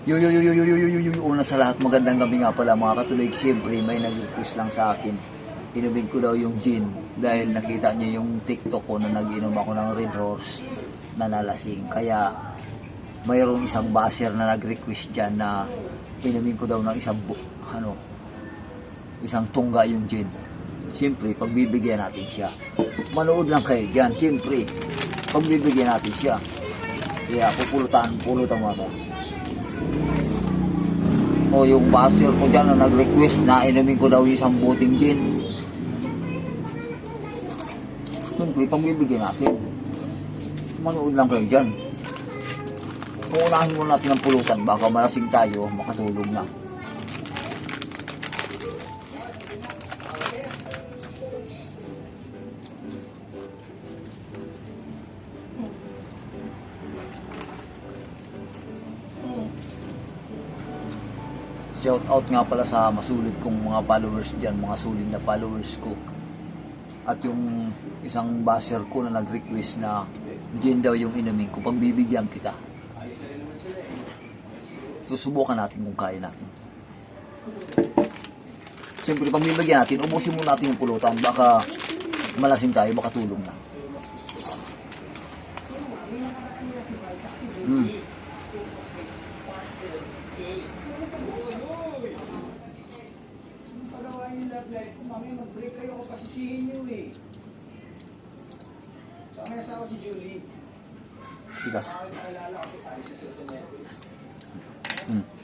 Una sa lahat, magandang gabi nga pala mga katulig. Siyempre, may nag-request lang sa akin. Inumin ko daw yung gin dahil nakita niya yung TikTok ko na nag-inom ako ng Red Horse na nalasing. Kaya, mayroong isang basher na nag-request dyan na inumin ko daw ng isang tungga yung gin. Siyempre, pagbibigyan natin siya. Manood lang kayo dyan. Siyempre, pagbibigyan natin siya. Kaya, pulutan mo ito. O yung basher ko dyan na nag-request na inumin ko daw yung isang buting gin. Siyempre, pagbibigyan natin. Manood lang kayo dyan. Kung unahin mo natin ang pulutan, baka malasing tayo, makatulog na. Shout out nga pala sa masulit kong mga followers dyan, mga sulit na followers ko. At yung isang basher ko na nag-request na gin daw yung inumin ko, pagbibigyan kita. Susubukan natin kung kaya natin. Siyempre, pagbibigyan natin, ubusin muna natin yung pulutan, baka malasing tayo, baka tulong na. Mag-break kayo kung pasisihin nyo eh. So, may asawa si Julie. Tigas. Naalala kasi pari sa Sesame.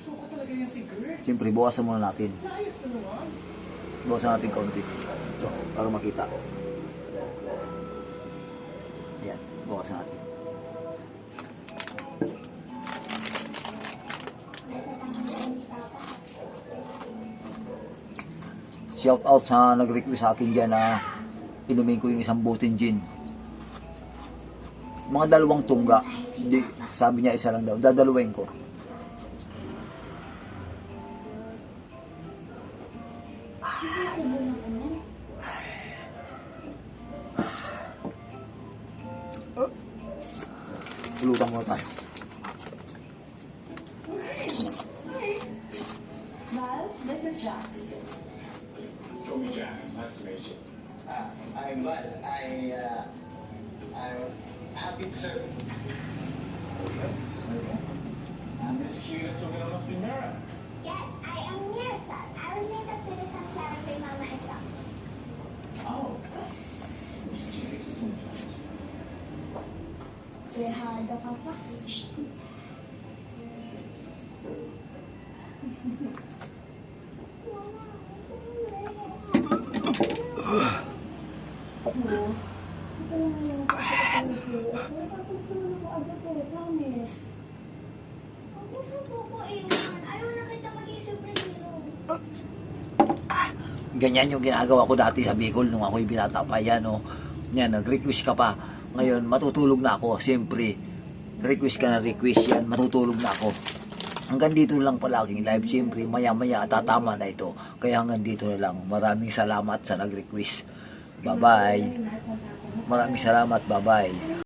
Suka talaga yan si Gert. Siyempre, bukasan muna natin. Layas na naman. Bukasan natin kaunti. Ito, para makita. Ayan, bukasan natin. Shout out sa nag-request sa akin dyan na inumin ko yung isang buting gin. Mga 2 tungga. Di, sabi niya isa lang daw. Dadalawain ko. Pulutan muna tayo. Val, this is Jax. Call me Jax. Nice to meet you. I'm Val. I'm happy to serve. I'm Miss Cute, so we must be Mira. Yes, I am Mirza. I was named after the sunflower by Mama and Papa. Oh. Miss Jax is in place. We had the papa. Ganyan yung ginagawa ko dati sa Bicol nung ako'y binata pa. Yan o. Yan, nag-request ka pa. Ngayon, matutulog na ako. Siyempre, request ka na request yan. Matutulog na ako. Hanggang dito lang pala aking live. Siyempre, maya-maya tatama na ito. Kaya hanggang dito na lang. Maraming salamat sa nag-request. Bye-bye. Maraming salamat. Bye-bye.